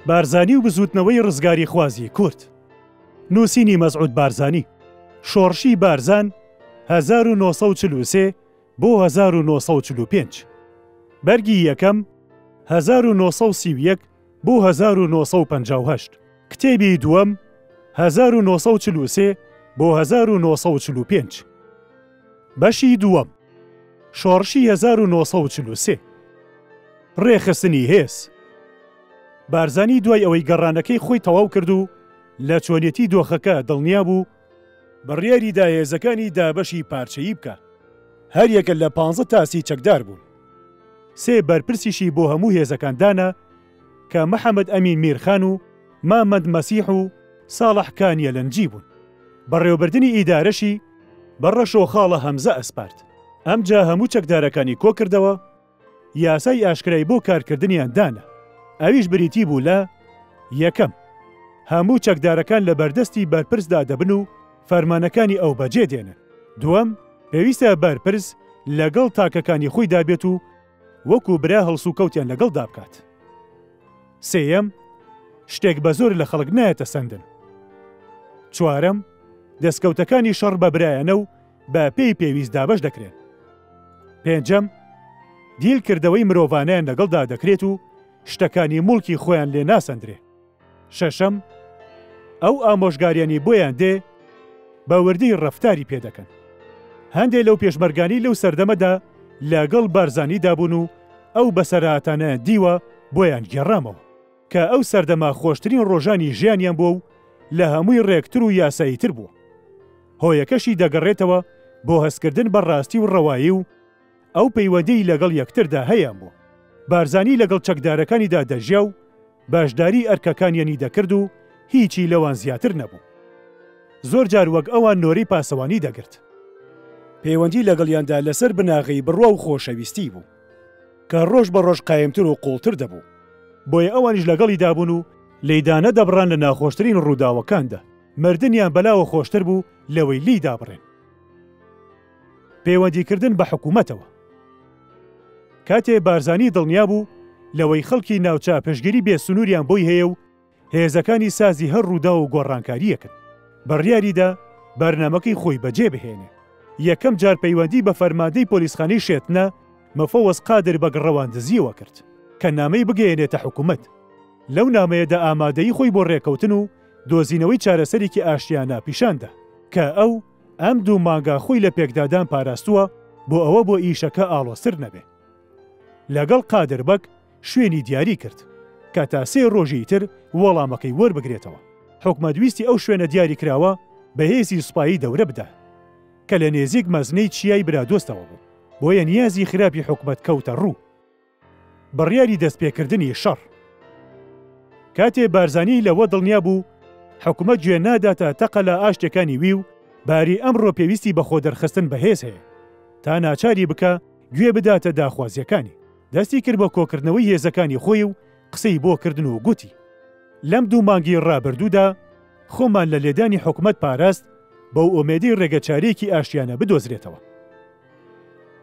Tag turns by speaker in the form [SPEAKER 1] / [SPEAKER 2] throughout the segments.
[SPEAKER 1] بارزانی و بزوتنەوەی ڕزگاری خوازی کورد. نووسینی مەزعود بارزانی. شۆڕشی بارزان 1943 بۆ 1945. بەرگی یەکەم 1931 بۆ 1958. کتێبی دووەم 1943 بۆ 1945. بەشی دووەم شۆڕشی 1943. ڕێخستنی هێز. بارزانی دوای ئەوەی گەڕانەکەی خۆی تەواو کرد و لە چۆنیەتی دۆخەکە دڵنیا بوو بڕیاری داهێزەکانی دابەشی پارچەیی بکە. هەر یەکە لە 15 تاسی چەکدار بوون. 3 بەرپرسیشی بۆ هەموو هێزەکاندانە کە محەممەد ئەمین میرخان و مامەد مەسیح و ساڵح کانیەلەنجی بوون. بەڕێوەبردننی ئیدارەشی بەڕەشۆ خاڵە هەمزە ئەسپارت. ئەمجا هەموو چەکدارەکانی کۆ کردەوە، یاسای ئاشکرای بۆ کارکردنیان دانە. ئەویش بریتی بوو لە یەکەم هەموو چەکدارەکان لە بەردەستی بەرپرسدا دەبن و فەرمانەکانی ئەو بەجێ دێنن. دووەم پێویستە بەرپرس لەگەڵ تاکەکانی خۆی دابێت و وەکو برا هەڵسو کەوتیان لەگەڵدا بکات. سێیەم شتێک بە زۆر لە خەڵک نایەتە سندن. چوارەم دەستکەوتەکانی شەڕ بە برایەنە و بە پێی پێویست دابەش دەکرێن. پێنجەم دیلکردەوەی مرۆڤانیان لەگەڵدا دەکرێت و شتەکانی موڵکی خۆیان لێ ناسەندرێ. شەشەم ئەو ئامۆژگاریانی بۆیان دێ بە وردی ڕەفتاری پێدەکەن. هەندێک لەو پێشمەرگانی لەو سەردەمەدا لەگەڵ بارزانی دابوون و ئەو بەسەرهاتانە دیوە بۆیان گێڕامەوە کە ئەو سەردەما خۆشترین ڕۆژانی ژیانیان بووە و لە هەمووی ڕێکتر و یاساییتر بووە. هۆیەکەشی دەگەڕێتەوە بۆ هەستکردن بە ڕاستی و ڕەوایی و ئەو پەیوەندی لەگەڵ یەکتردا هەیەیان بوو. بارزانی لەگەڵ چەکدارەکانیدا دەژیا و باشداری ئەرکەکانیانی دەکرد و هیچی لەوان زیاتر نەبوو. زۆر جار وەک ئەوان نۆرەی پاسەوانی دەگرت. پەیوەندی لەگەڵیاندا لەسەر بناغی بڕوا و خۆشەویستی بوو کە ڕۆژ بە ڕۆژ قایمتر و قوڵتر دەبوو. بۆیە ئەوانیش لەگەڵی دابوون و لەیدانە دەبڕان لە ناخۆشترین ڕووداوەکاندا. مردنیان بەلاوە خۆشتر بوو لەوەی لی دابڕێن. پەیوەندیکردن بە حکوومەتەوە. کاتێ بارزانی دڵنیا بوو لەوەی خەڵکی ناوچە پشگیری بێ سنووریان بۆی هەیە و هێزەکانی سازی هەر ڕوودا و گۆڕانکاریەکەن. بڕیاریدا بەرنامەکەی خۆی بەجێ بهێنێ. یەکەم جار پەیوەندی بە فەرماندەی پۆلیسخانەی شێتنە مەفەوەس قادر بە گڕەواندزیەوە کرد کە نامەی بگەێنێتە حکوومەت. لەو نامەیەدا ئامادەی خۆی بۆ ڕێکەوتن و دۆزینەوەی چارەسەرێکی ئاشتیانە پیشاندا کە ئەو ئەم دوو مانگا خۆی لە پێکدادان پاراستووە بۆ ئەوە بۆ ئیشەکە ئاڵۆستر نەبێ. لەگەڵ قادر بەک شوێنی دیاری کرد کە تا 3 ڕۆژی تر وەڵامەکەی وەربگرێتەوە. حکومەتویستی ئەو شوێنە دیاری کراوە بەهێزی سوپایی دەورە بدە کە لە نێزیک مەزنەی چیای برادۆستەوە بوو. بۆیە نیازی خراپی حکومەت کەوتە ڕوو. بڕیاری دەستپێکردنی شەڕ. کاتێ بارزانی لەوە دڵنیا بوو حکومەت گوێ ناداتە تەقە لە ئاشتەکانی وی و باری ئەمڕۆ پێویستی بە خۆ دەرخستن بەهێز هەیە تا ناچاری بکە گوێ بداتە داخوازیەکانی. دەستی کرد بە کۆکردنەوەی هێزەکانی خۆی و قسەی بۆ کردن و گوتی لەم دوو مانگی ڕابردوودا خۆمان لە لێدانی حکومەت پاراست بەو ئومێدی ڕێگەچارێکی ئاشتیانە بدۆزرێتەوە.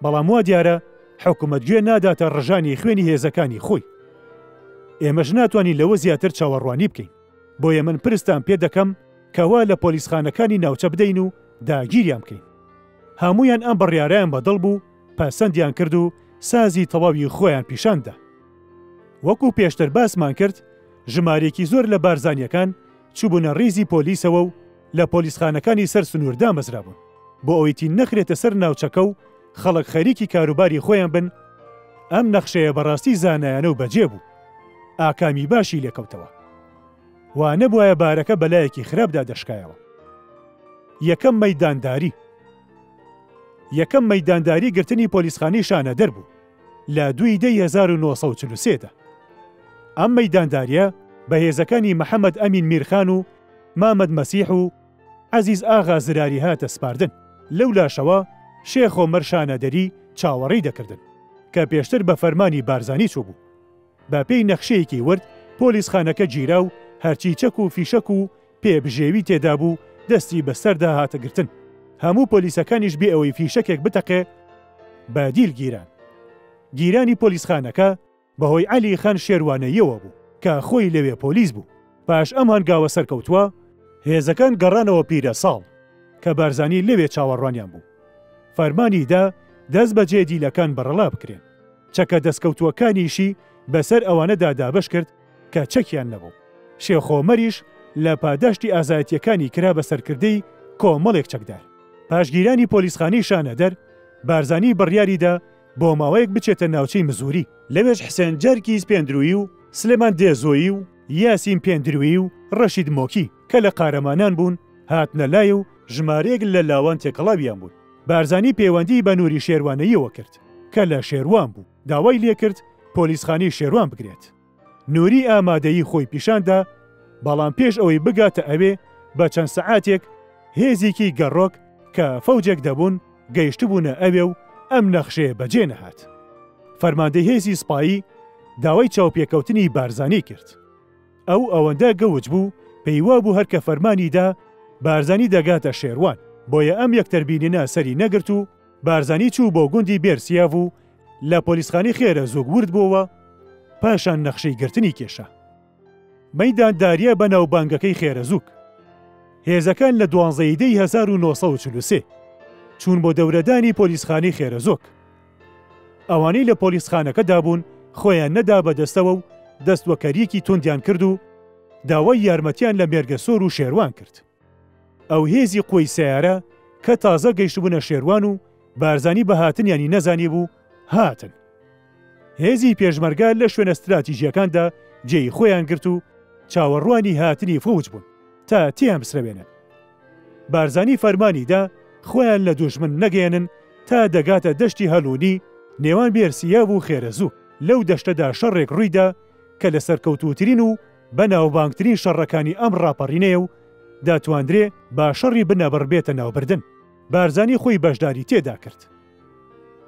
[SPEAKER 1] بەڵام وا دیارە حکومەت گوێ ناداتە ڕژانی خوێنی هێزەکانی خۆی. ئێمەش ناتوانین لەوە زیاتر چاوەڕوانی بکەین. بۆیە من پرستان پێ دەکەم کەوا لە پۆلیسخانەکانی ناوچە بدەین و داگیریان بکەین. هەمویان ئەم بڕیارەیان بەدڵ بوو، پەسەندیان کرد و سازی تەواوی خۆیان پیشاندا. وەکو پێشتر باسمان کرد، ژمارێکی زۆر لە بارزانیەکان چوبوونە ڕیزی پۆلیسەوە و لە پۆلیسخانەکانی سەر سنووردا مەزرابوون بۆ ئەوەیتی نەخرێتە سەر ناوچەکە و خەڵک خەریکی کاروباری خۆیان بن. ئەم نەخشەیە بەڕاستی زانایانە و بەجێ بوو. ئاکامی باشی لێکەوتەوە. وانە بووایە بارەکە بەلایەکی خراپدا دەشکایەوە. یەکەم مەیدانداری گرتنی پۆلیسخانەی شانەدەر بوو لە 2 دەی 1943دا. ئەم مەیدانداریە بە هێزەکانی محەممەد ئەمین میرخان و مامەد مەسیح و عەزیز ئاغا زراری هاتە سپاردن. لەو لاشەوە شێخ ئۆمەر شانەدەری چاوەڕێی دەکردن کە پێشتر بە فەرمانی بارزانی چوو بوو. بە پێی نەخشەیەکی ورد پۆلیسخانەکە گیرا و هەرچی چەک و فیشەک و پێبژێوی تێدا بوو دەستی بەسەردا هاتەگرتن. هەموو پۆلیسەکانیش بێ ئەوەی فیشەکێک بتەقێ بەدیل گیران. گیرانی پۆلیسخانەکە بەهۆی عەلی خان شێروانەیەوە بوو. کە خۆی لەوێ پۆلیس بوو. پاش ئەم هەنگاوە سەرکەوتووە هێزەکان گەڕانەوە پیرە ساڵ کە بارزانی لەوێ چاوەڕوانیان بوو. فەرمانیدا دەست بە جێدیلەکان بەڕەڵا بکرێن. چەکە دەستکەوتووەکانیشی بەسەر ئەوانەدا دابش کرد کە چەکیان نەبوو. شێخۆمەریش لە پاداشتی ئازایەتیەکانی کرا بە سەرکردەی کۆمەڵێک چەکدار. پاشگیرانی پۆلیسخانەی شانەدەر بارزانی بڕیاریدا بۆ ماوەیەک بچێتە ناوچەی مزوری. لەوێش حسێن جەرکیز پێندروی و سلێمان دێزۆیی و یاسین پێندروی و ڕەشید مۆکی کە لە قارەمانان بوون هاتنە لای و ژمارەیەک لە لاوان تێکەڵاویان بوون. بارزانی پەیوەندی بە نووری شێروانەیەوە کرد کە لە شێروان بوو. داوای لێکرد پۆلیسخانەی شێروان بگرێت. نووری ئامادەیی خۆی پیشاندا، بەڵام پێش ئەوەی بگاتە ئەوێ بە چەند سەعاتێک هێزێکی گەڕۆک کە فەوجێک دەبوون گەیشتبوونە ئەوێ و ئەم نەخشێ بەجێ نەهات. فەرماندەی هێزی سپایی داوای چاوپێکەوتنی بارزانی کرد. ئەو ئەوەندە گەوج بوو پێی وا بوو هەر کە فەرمانیدا بارزانی دەگاتە شێروان. بۆیە ئەم یەکتەربینینە سەری نەگرت و بارزانی چوو بۆ گوندی بێرسیاو و لە پۆلیسخانەی خێرە زوگ ورد بووەوە پاشان نەخشەی گرتنی کێشە. مەیدانداریە بە ناوبانگەکەی خێرە زووک. هێزەکان لە 12 1943 چوون بۆ دەورەدانی پۆلیسخانەی خێرەزۆک. ئەوانەی لە پۆلیسخانەکەدا بوون خۆیان نەدا بەدەستەوە و دەستوەکەریەکی توندیان کرد و داوای یارمەتیان لە مێرگەسۆر و شێروان کرد. ئەو هێزی قوی سیارە کە تازە گەیشتبوونە شێروان و بارزانی بە هاتنیانی نەزانی بوو هاتن. هێزی پێشمەرگە لە شوێنە استراتیژیەکاندا جێی خۆیان گرت و چاوەڕوانی هاتنی فەوج بوون تا تیان بسرەوێنن. بارزانی فەرمانیدا خۆیان لە دوژمن نەگەێنن تا دەگاتە دەشتی هەلوونی نێوان بێرسیاو و خێرەزوو. لەو دەشتەدا شەڕێک ڕوویدا کە لە سەرکەوتوترین و بە ناوبانگترین شەڕەکانی ئەم ڕاپەڕینەیە و داتواندرێ با شەڕی بنەبڕ بێتە ناوبردن. بارزانی خۆی بەشداری تێدا کرد.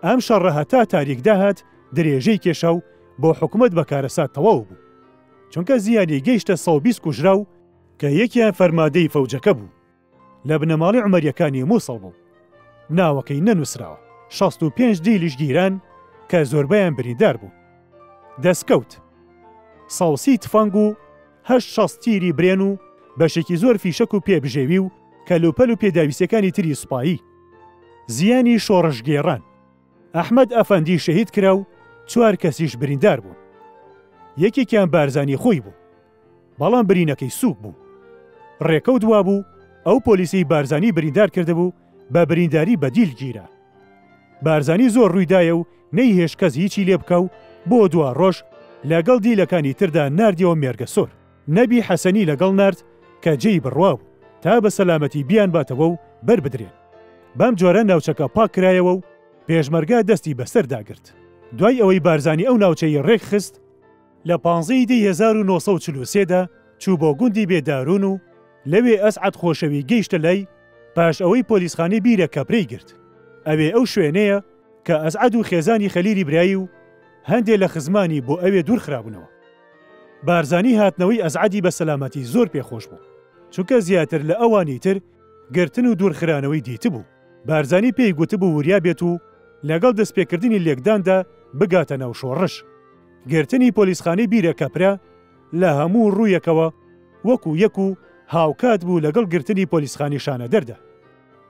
[SPEAKER 1] ئەم شەڕە هەتا تاریک داهات درێژەی کێشە و بۆ حکومەت بەکارەسات تەواو بوو، چونکە زیانی گەیشتە 120 کوژرا و کە یەکیان فەرمادەی فەوجەکە بوو. لە بنەماڵی عومەریەکانی مووسڵ بوو. ناوەکەی نەنووسراوە. 65 دیلیش گیران کە زۆربەیان بریندار بوو. دەستکەوت. ساوسی تفەنگ و 8 تیری برێن و بەشێکی زۆر فیشەک و پێبژێوی و کەلوپەل و پێداویستەکانی تری سوپایی. زیانی شۆڕشگێڕان. ئەحمەد ئەفەندی شەهید کرا و 4 کەسیش بریندار بوون. یەکێکیان بارزانی خۆی بوو، بەڵام برینەکەی سووک بوو. ڕێکەوت وا بوو ئەو پۆلیسی بارزانی بریندار کردبوو بە برینداری بەدیل گیرە. بارزانی زۆر ڕوویدایە و نەیهێش کەس هیچی لێ بکە و بۆ دوا ڕۆژ لەگەڵ دیلەکانی تردا ناردیەوە مێرگەسۆر. نەبی حەسەنی لەگەڵ نارد کە جێی بڕوا بوو تا بە سەلامەتی بیان باتەوە و بربدرێن. بەم جۆرە ناوچەکە پاک کرایەوە و پێشمەرگا دەستی بەسەرداگرت. دوای ئەوەی بارزانی ئەو ناوچەی ڕێک خست لە 15 دی 1943دا چوو بۆ گوندی بێدارون و لەوێ ئەسعەد خۆشەوی گەیشتە لای پاش ئەوەی پۆلیسخانەی بیرە کەپرەی گرت. ئەوێ ئەو شوێنەیە کە ئەسعەد و خێزانی خەلیلی برایی و هەندێک لە خزمانی بۆ ئەوێ دوور خرابوونەوە. بارزانی هاتنەوەی ئەسعەدی بە سەلامەتی زۆر پێخۆش بوو، چونکە زیاتر لە ئەوانی تر گرتن و دوورخرانەوەی دیتە بوو. بارزانی پێی گوتبوو وریا بێت و لەگەڵ دەستپێکردنی لێکداندا بگاتە ناو شۆڕش. گرتنی پۆلیسخانەی بیرە کەپرا لە هەموو ڕوویەکەوە وەکو یەک و هاوکات بوو لەگەڵ گرتنی پۆلیسخانی شانەدەردا.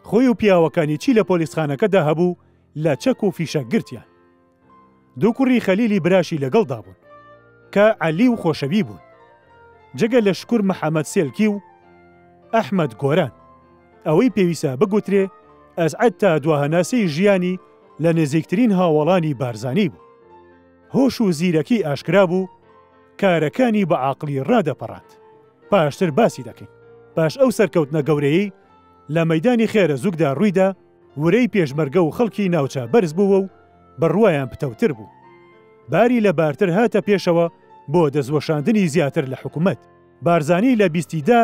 [SPEAKER 1] خۆی و پیاوەکانی چی لە پۆلیسخانەکەدا هەبوو لە چەک و فیشە گرتیان. دوو کوڕی خەلیلی براشی لەگەڵدا بوون کە عەلی و خۆشەوی بوون، جگە لە شکور محەممەد سێلکی و ئەحمەد گۆران. ئەوەی پێویستە بگوترێ ئەسعەد تا دواهەناسەی ژیانی لە نزیکترین هاوڵانی بارزانی بوو. هۆش و زیرەکی ئاشکرا بوو، کارەکانی بە عاقلی ڕادەپەڕاند. پاشتر باسی دەکەین. پاش ئەو سەرکەوتنە گەورەیەی لە مەیدانی خێرە زووکدا ڕوویدا، ورەی پێشمەرگە و خەڵکی ناوچە بەرز بووە و بڕوایان پتەوتر بوو. باری لە بارتر هاتە پێشەوە بۆ دەستوەشاندنی زیاتر لە حکوومەت. بارزانی لە 20دا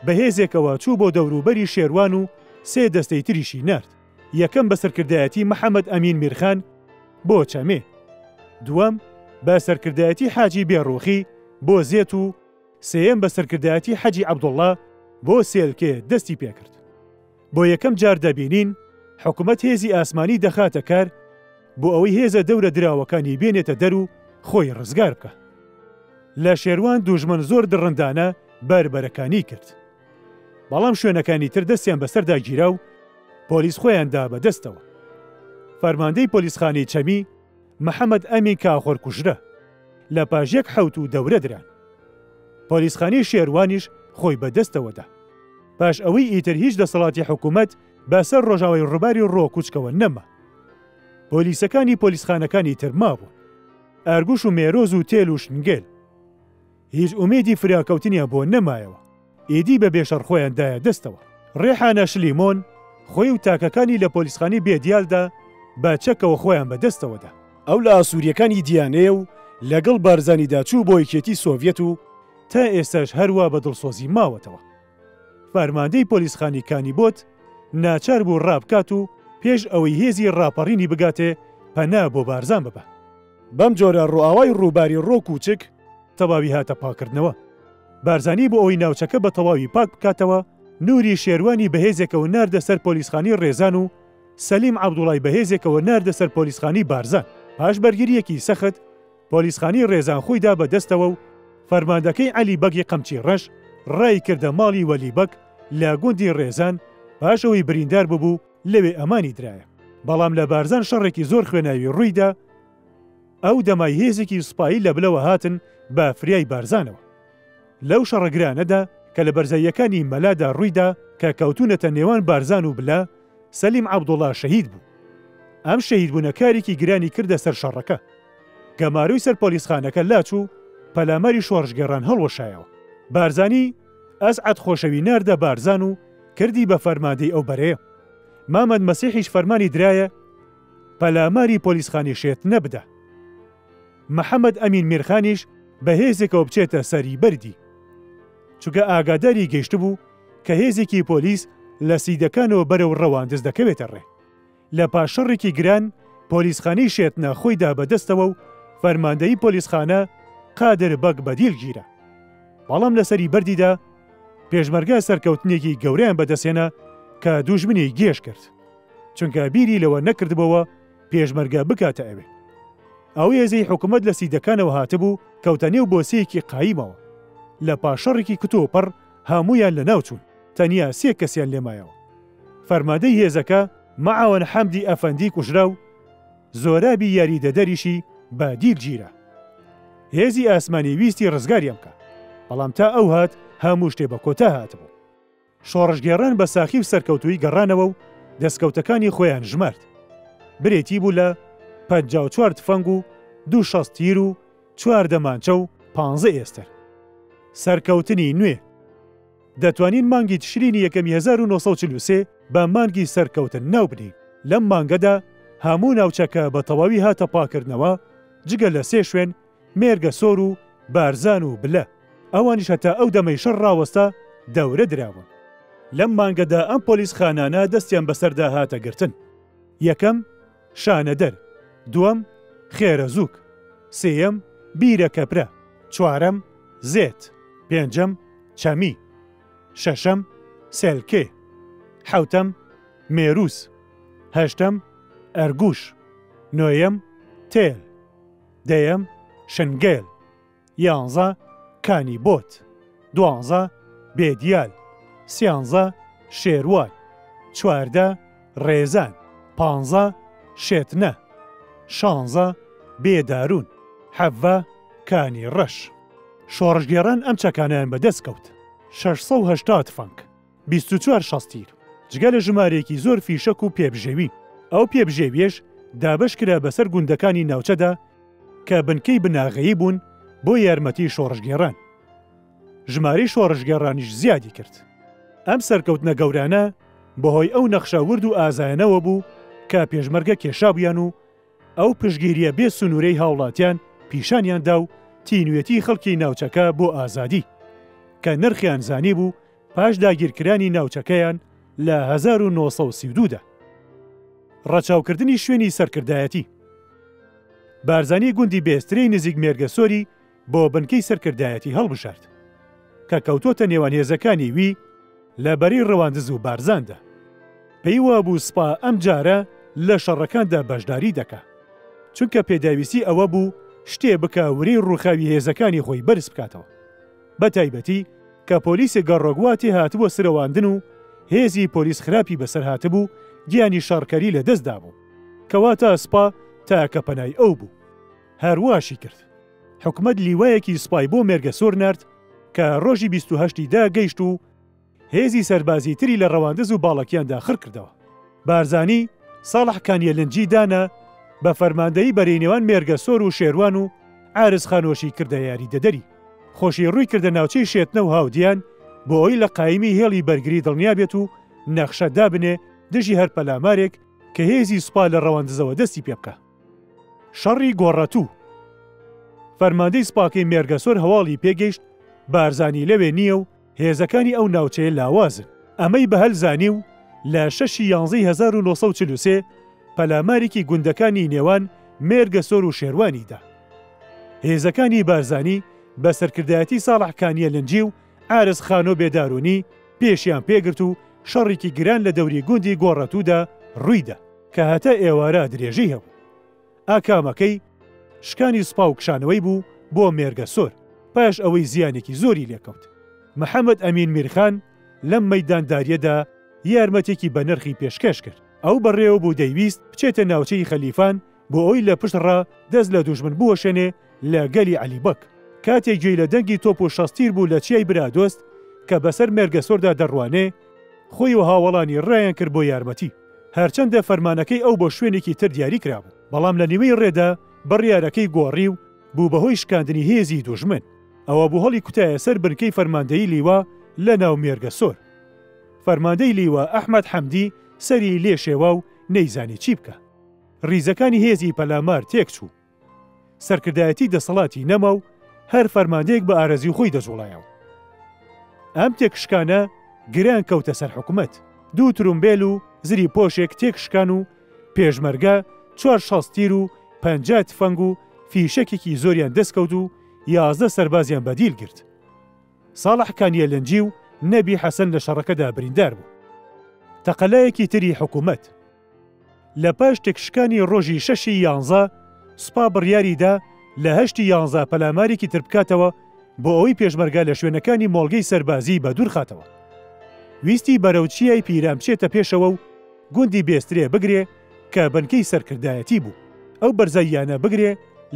[SPEAKER 1] بەهێزێکەوە چوو بۆ دەوروبەری شێروان و 3 دەستەی تریشی نرد. یەکەم بە سەرکردایەتی محەممەد ئەمین میرخان بۆ چەمێ، دووەم بە سەرکردایەتی حاجی بێڕوخی بۆ زێت و سێیەم بە سەرکردایەتی حەجی عەبدوڵڵا بۆ سێلکێ دەستی پێکرد. بۆ یەکەم جار دەبینین حکوومەت هێزی ئاسمانی دەخاتە کار بۆ ئەوەی هێزە دەورە دراوەکانی بێنێتە دەر و خۆی ڕزگار بکە. لە شێروان دوژمن زۆر دڕندانە بەربەرەکانی کرد. بەڵام شوێنەکانی تر دەستیان بەسەردا گیرا و پۆلیس خۆیاندا بەدەستەوە. فەرماندەی پۆلیسخانەی چەمی محەممەد ئەمین کاخۆر کوژرە لە پاژێک حەوت و دەورە دران. پۆلیسخانەی شێروانیش خۆی بەدەستەوەدا. پاش ئەوەی ئیتر هیچ دەسەڵاتی حکوومەت بەسەر ڕۆژاوای ڕووباری ڕۆکوچکەوە نەما. پۆلیسەکانی پۆلیسخانەکانی تر مابوون، ئەرگوش و مێرۆز و تێل و شنگێل. هیچ ئومێدی فراکەوتنیان بۆ نەمایەوە. ئیدی بە بێشەڕ خۆیاندایە دەستەوە. ڕێحانە شلیمۆن خۆی و تاکەکانی لە پۆلیسخانەی بێدیالدا بە چەکەوە خۆیان بەدەستەوەدا. ئەو لە ئاسووریەکانی دیانێ و لەگەڵ بارزانیدا چوو بۆ یەکێتی سۆڤیەت و تا ئێستاش هەروە بە دڵسۆزی ماوەتەوە. فەرماندەی پۆلیسخانی کانیبۆت ناچار بوو ڕابکات و پێش ئەوەی هێزی ڕاپەڕینی بگاتێ پەنا بۆ بارزان ببە. بەم جۆرە ڕوئاوای ڕووباری ڕۆکوچک تەواوی هاتە پاکردنەوە. بارزانی بۆ ئەوەی ناوچەکە بە تەواوی پاک بکاتەوە، نوری شێروانی بەهێزێکەوە ناردە سەر پۆلیسخانی ڕێزان و سەلیم عەبدوڵای بەهێزێکەوە ناردە سەر پۆلیسخانی بارزان. پاش بەرگریەکی سەخت پۆلیسخانی ڕێزان خۆیدا بەدەستەوە و فەرماندەکەی عەلی بەگی قەمچی ڕەش ڕای کردە ماڵی وەلیبەک لە گوندی ڕێزان پاش ئەوەی بریندار ببوو لەوێ ئەمانی درایە. بەڵام لە بارزان شەڕێکی زۆر خوێناوی ڕوویدا. ئەو دەمای هێزێکی سوپایی لە بلەوە هاتن بە فریای بارزانەوە. لەو شەڕەگرانەدا کە لە بەرزاییەکانی مەلادا ڕوویدا کە کەوتونەتە نێوان بارزان و بلا، سەلیم عەبدوڵا شەهید بوو. ئەم شەهیدبوونە کارێکی گرانی کردە سەر شەڕەکە. گەماروی سەر پۆلیسخانەکە لاچوو پەلاماری شۆڕژگێڕان هەڵوەشایەوە. بارزانی ئەسعەد خۆشەوی ناردە بارزان و کردی بە فەرماندەی ئەو بەرەیە. مامەد مەسیحیش فەرمانی درایە پەلاماری پۆلیسخانی شێت نەبدە. محەممەد ئەمین میرخانیش بە هێزێکەوە بچێتە سەری بەردی، چونکە ئاگاداری گەیشت بوو کە هێزێکی پۆلیس لە سیدەکانەوە بەرەو ڕەواندز دەکەوێتە ڕێ. لە پاشەڕێکی گران پۆلیسخانەی شێتنە خۆیدا بەدەستەوە و فەرماندەی پۆلیسخانە قادر بەگ بەدیل گیرە. بەڵام لە سەری بەردیدا پێشمەرگە سەرکەوتنێکی گەورەیان بەدەستێنە کە دوژمنی گێش کرد، چونکە بیری لەوە نەکردبەوە پێشمەرگە بکاتە ئەوێ. ئەو هێزەی حکوومەت لە سیدەکانەوە هاتبوو کەوتە نێو بۆسەیەکی قایمەوە. لە پاشەڕێکی کتۆپەڕ هەمویان لە ناوچوون، تەنیا 3 کەسیان لێمایەوە. فەرماندەی هێزەکە مەعاوەن حەمدی ئەفەندی کوژرا و زۆرابی یاریدەدەریشی بە دیل گیرە. هێزی ئاسمانی ویستی ڕزگاریان بکە، بەڵام تا ئەو هات هەموو شتێ بە کۆتا هاتبوو. شۆڕژگێڕان بە ساخی و سەرکەوتووی گەڕانەوە و دەستکەوتەکانی خۆیان ژمارد. برێتی بوو لە 54 تفەنگ و 2 تیر و 4 دەمانچە و 15 ئێستر. سەرکەوتنی نوێ دەتوانین مانگی تشرینی یەکەمی 1943 بە مانگی سەرکەوتن ناو بنین. لەم مانگەدا هەموو ناوچەکە بە تەواوی هاتە پاکردنەوە جگە لە 3 شوێن مێرگە سۆر و بارزان و بلە. ئەوانیش هەتا ئەو دەمەی شەڕ ڕاوەستا دەورە دراون. لەم مانگەدا ئەم پۆلیسخانانە دەستیان بەسەردا هاتە گرتن. یەکەم شانەدەر، دووەم خێرە زووک، سێیەم بیرە کەپرە، چوارەم زێت، پێنجەم چەمی، شەشەم سێلکێ، حەوتەم مێروس، هەشتەم ئەرگوش، نۆیەم تێل، دەیەم شنگێل، 11 کانیبۆت، 12 بێدیال، 13 شێروان، 14 ڕێزان، 15 شێتنە، 16 بێدارون، 17 کانی ڕەش. شۆڕژگێڕان ئەم چەکانیان بەدەست کەوت. 680 تفەنگ، 24 شەستیر، جگە لە ژمارەیەکی زۆر فیشەک و پێبژێوی. ئەو پێبژێویەش دابش کرا بەسەر گوندەکانی ناوچەدا کە بنکەی بناغەیی بوون بۆ یارمەتی شۆڕژگێڕان. ژمارەی شۆڕژگێڕانیش زیادی کرد. ئەم سەرکەوتنە گەورانە بەهۆی ئەو نەخشە ورد و ئازایەنەوە بوو کە پێشمەرگە کێشابیان و ئەو پشگیریە بێ سنوورەی هاوڵاتیان پیشانیاندا و تینوێتی خەڵکی ناوچەکە بۆ ئازادی کە نرخیان زانی بوو پاش داگیرکرانی ناوچەکەیان لە 1932دا. ڕەچاوکردنی شوێنی سەرکردایەتی بارزانی گوندی بێسترەی نزیک مێرگە سۆری بۆ بنکەی سەرکردایەتی هەڵبژارد کە کەوتۆتە نێوان هێزەکانی وی لە بەری ڕەواندز و بارزاندا. پێی وابوو سپا ئەم جارە لە شەڕەکاندا بەشداری دەکا، چونکە پێداویستی ئەوە بوو شتێ بکە وری ڕووخاوی هێزەکانی خۆی بەرز بکاتەوە. بە تایبەتی کە پۆلیسی گەڕۆگواتی هاتبووە سرەواندن و هێزی پۆلیس خراپی بەسەر هاتبوو گیانی شارکەری لە دەستدا بوو کەواتە سپا تاکە پەنای ئەو بوو. هەرواشی کرد. حکومەت لیوایەکی سپای بۆ مێرگەسۆر نرد کە ڕۆژی 28دا گەیشت و هێزی سەربازی تری لە ڕەواندز و باڵەکیاندا خڕ کردەوە. بارزانی ساڵح کانیەلنجی دانا بە فەرماندەی بەرینێوان مێرگەسۆر و شێروان و عارز خانۆشی کردە یاری دەدەری. خۆشی ڕووی کردە ناوچەی شێتنە و هاودیان بۆ ئەوی لە قایمی هێڵی بەرگری دڵنیا بێت و نەخشە دابنێ دژی هەر پەلامارێک کە هێزی سوپا لە ڕەواندزەوە دەستی پێ بکە. شەڕی گۆڕەتوو. فەرماندەی سپاکەی مێرگەسۆر هەواڵی پێگەیشت بارزانی لەوێ نییە و هێزەکانی ئەو ناوچەیە لاوازن. ئەمەی بەهەل زانی و لە 6/11/1943 پەلامارێکی گوندەکانی نێوان مێرگەسۆر و شێروانیدا. هێزەکانی بارزانی بە سەرکردایەتی ساڵح کانیەلنجی و عارز خانۆ بێدارونی پێشیان پێگرت و شەڕێکی گران لە دەوری گوندی گۆڕەتوودا ڕوویدا کە هەتا ئێوارە درێژەی هەبوو. ئاکامەکەی شکانی سوپا و کشانەوەی بوو بۆ مێرگەسۆر پاش ئەوەی زیانێکی زۆری لێکەوت. محەممەد ئەمین میرخان لەم مەیدانداریەدا یارمەتێکی بە نرخی پێشکەش کرد. ئەو بەڕێوە بوو دەیویست بچێتە ناوچەی خەلیفان بۆ ئەوی لە پشتڕا دەست لە دوژمن بوەشێنێ لە گەلی عەلیبەک. کاتێک گوێی لە دەنگی تۆپ و شەستیر بوو لە چیای برادۆست کە بەسەر مێرگەسۆردا دەڕوانێ خۆی و هاوڵانی ڕایان کرد بۆ یارمەتی. هەرچەندە فەرمانەکەی ئەو بۆ شوێنێکی تر دیاری کرابوو، بەڵام لە نیوەی ڕێدا بڕیارەکەی گۆڕی و بوو بەهۆی شکاندنی هێزی دوژمن. ئەوە بوو هەڵی کوتایە سەر بنکەی فەرماندەی لیوا لە ناو مێرگەسۆر. فەرماندەی لیوا ئەحمەد حەمدی سەری لێ شێوا و نەیزانی چی بکە. ریزەکانی هێزی پەلامار تێک چوو. سەرکردایەتی دەسەڵاتی نەما و هەر فەرماندەیەک بە ئارەزی خۆی دەجوڵایەوە. ئەم تێکشکانە گران کەوتە سەر حکومەت. 2 ترومبێل و زری پۆشێک تێکشکان و پێشمەرگە 4 شەستیر و 50 تفەنگ و فیشەکێکی زۆریان دەستکەوت و 11 سەربازیان بەدیل گرت. ساڵح کانیەلنجی و نەبی حەسەن لە شەڕەکەدا بریندار بوو. تەقەلایەکی تری حکومەت. لە پاش تێکشکانی ڕۆژی 6/11 سوپا بڕیاریدا لە 8/11 پەلامارێکی تر بکاتەوە بۆ ئەوەی پێشمەرگە لە شوێنەکانی مۆڵگەی سەربازی بە دوور خاتەوە. ویستی بەرەوچیای پیرام بچێتە پێشەوە و گوندی بێسترێ بگرێ کە بنکەی سەرکردایەتی بوو. ئەو بەرزەیانە بگرێ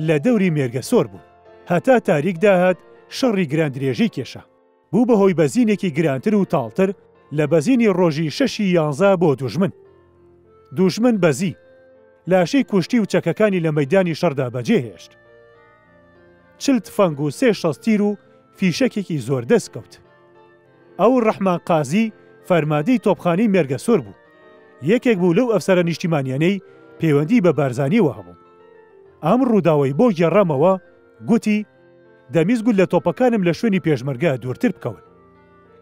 [SPEAKER 1] لە دەوری مێرگەسۆر بوو. هەتا تاریک داهات شەڕی گران درێژەی کێشە. بوو بەهۆی بەزینێکی گرانتر و تاڵتر لە بەزینی ڕۆژی 6/11 بۆ دوژمن. دوژمن بەزی لاشەی کوشتی و چەکەکانی لە مەیدانی شەڕدا بەجێهێشت. 40 تفەنگ و 3 شەستیر و فیشەکێکی زۆر دەست کەوت. ئەو ڕەحمان قازی فەرماندەی تۆپخانەی مێرگەسۆر بوو. یەکێک بوو لەو ئەفسەرە نیشتیمانیانەی پەیوەندی بە بارزانیەوە هەبوو. ئەم ڕووداوەی بۆ گێڕامەوە گوتی دەمیزگوت لە تۆپەکانم لە شوێنی پێشمەرگە دوورتر بکەون.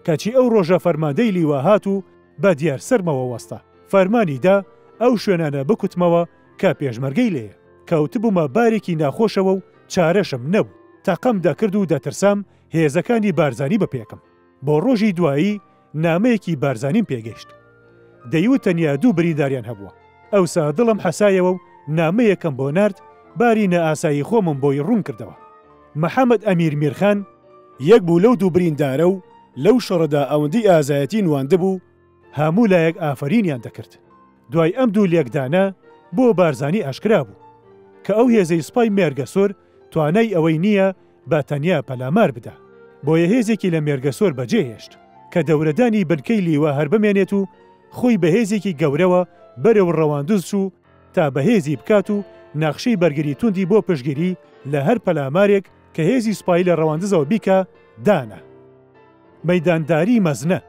[SPEAKER 1] کەچی ئەو ڕۆژە فەرماندەی لیوا هات و بە دیار سەرمەوە وەستا. فەرمانیدا ئەو شوێنانە بکوتمەوە کە پێشمەرگەی لێیە. کەوتبوومە بارێکی ناخۆشەوە و چارەشم نەبوو. تاقەم دەکرد و دەترسام هێزەکانی بارزانی بەپێکم. بۆ ڕۆژی دوایی نامەیەکی بارزانیم پێگەیشت. دەیوت تەنیا 2 برینداریان هەبووە. ئەوسا دڵم حەسایەوە و نامەیەکەم بۆ نارد باری نەئاسایی خۆمم بۆی ڕوون کردەوە. محەممەد ئەمیر میرخان یەک بوو لەو 2 بریندارە و لەو شەڕەدا ئەوەندەی ئازایەتی نواندە بوو هەموو لایەک ئافرینیان دەکرد. دوای ئەم 2 لێکدانە بۆ بارزانی ئاشکرا بوو کە ئەو هێزەی سوپای مێرگەسۆر توانای ئەوەی نییە بە تەنیا پەلامار بدا. بۆیە هێزێکی لە مێرگەسۆر بەجێهێشت کە دەورەدانی بنکەی لیوە هەر بمێنێت و خۆی بەهێزێکی گەورەوە بەرەو ڕەواندز چوو تا بەهێزی بکات و ناخشەی بەرگری توندی بۆ پشگیری لە هەر پەلامارێک کە هێزی سوپایی لە ڕەواندزەوە بیکە دانا. مەیدانداری مەزنە.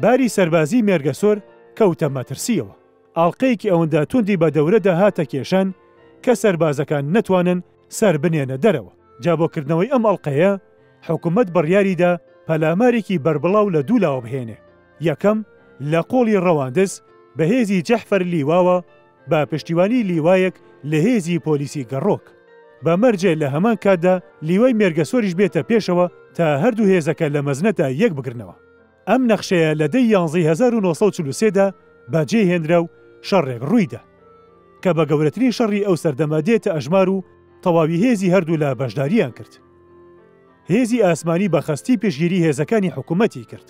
[SPEAKER 1] باری سەربازی مێرگەسۆر کەوتە مەترسیەوە. ئاڵلقەیەکی ئەوەندە توندی بە دەورەدا هاتە کێشان کە سەربازەکان نەتوانن سەر بنێنە دەرەوە. جابۆکردنەوەی ئەم ئەڵلقەیە حکومەت بڕیاریدا پەلامارێکی بربڵاو لە 2 لاوە بهێنێ. یەکەم لە قۆڵی ڕەواندز بە هێزی جەحفەر لیواوە بە پشتیوانی لیوایەک لە هێزی پۆلیسی گەڕۆک. بە مەرجێ لە هەمان کاتدا لیوای مێرگەسۆریش بێتە پێشەوە تا هەردوو هێزەکە لە مەزنەتە یەک بگرنەوە. ئەم نەخشەیە لە دەی 11/1943دا بەجێهێنرا و شەڕێک ڕوویدا کە بە گەورەترین شەڕی ئەو سەردەما دێتە ئەژمار و تەواوی هێزی هەردوو لە بەشداریان کرد. هێزی ئاسمانی بە خەستی پێشگیری هێزەکانی حکوومەتی کرد.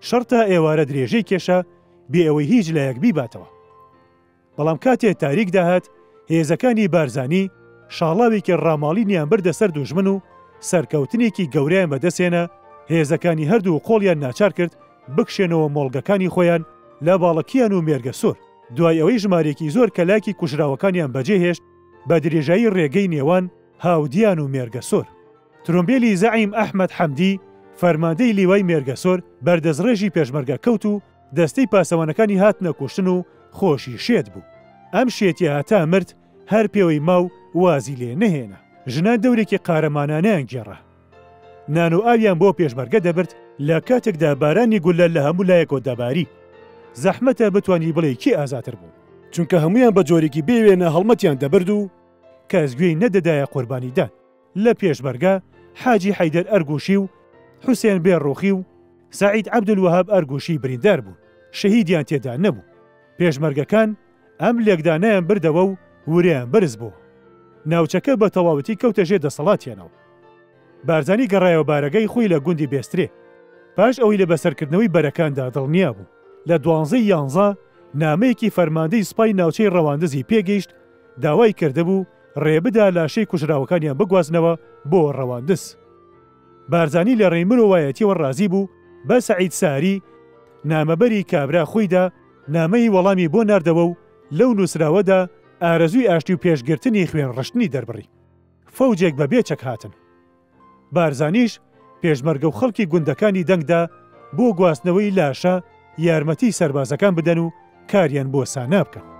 [SPEAKER 1] شەرتە ئێوارە درێژەی کێشە بێ ئەوەی هیچ لە یەک بیباتەوە. بەڵام کاتێ تاریک داهات هێزەکانی بارزانی شاڵاوێکی ڕاماڵینیان بردە سەر دوژمن و سەرکەوتنێکی گەورەیان بەدەستێنە، هێزەکانی هەردوو قۆڵیان ناچار کرد بکشێنەوە مۆڵگەکانی خۆیان لە باڵەکیان و مێرگە سۆر. دوای ئەوەی ژمارێکی زۆر کەلاکی کوژراوەکانیان بەجێهێشت بە درێژایی ڕێگەی نێوان هاودیان و مێرگە سۆر. ترۆمبێلی زەعیم ئەحمەد حەمدی فەرماندەی لیوای مێرگە سۆر بەردەستڕێژی پێشمەرگە کەوت و دەستەی پاسەوانەکانی هاتنە کوشتن و خۆشی شێت بوو. ئەم شێتی هاتا مرد هەر پێوەی ماو وازی لێ نەهێنا. ژنان دەورێکی قارەمانانەیان گێڕا. نان و ئاویان بۆ پێشمەرگە دەبرد لە کاتێکدا بارانی گولە لە هەموو لایەکەوە دەباری. زەحمەتە بتوانی بڵێ کی ئازاتر بوو، چونکە هەمویان بە جۆرێکی بێوێنە هەڵمەتیان دەبرد و کەس گوێی نەدەدایە قوربانیدان. لە پێشمەرگە حاجی حەیدەر ئەرگوشی و حوسێن بێڕۆخی و سەعید عەبدولوەهاب ئەرگوشی بریندار بوون. شەهیدیان تێدا نەبوو. پێشمەرگەکان ئەم لێکدانەیان بردەوە و وریان بەرز بوو. ناوچەکە بە تەواوەتی کەوتە ژێر دەسەڵاتیانەوە. بارزانی گەڕایەوە بارەگەی خۆی لە گوندی بێسترێ. پاش ئەوەی لە بەسەرکردنەوەی بەرەکاندا دڵنیا بوو. لە 12 نامەیەکی فەرماندەی سوپای ناوچەی ڕەواندزی پێگەیشت، داوای کردهبوو ڕێبدا لاشەی کوژراوەکانیان بگوازنەوە بۆ ڕەواندز. بارزانی لە ڕێی مرۆڤایەتیەوە ڕازی بوو بە سەعید ساری نامەبەری کابرا خۆیدا نامەی وەڵامی بۆ ناردەوە و لەو نووسراوەدا ئارەزووی ئاشتی و پێشگرتنی خوێن ڕشتنی دەربڕی. فەوجێک بە بێچەک هاتن. بارزانیش پێشمەرگە و خەڵکی گوندەکانی دەنگدا بۆ گواستنەوەی لاشە یارمەتی سەربازەکان بدەن و کاریان بۆ سانا بکەن.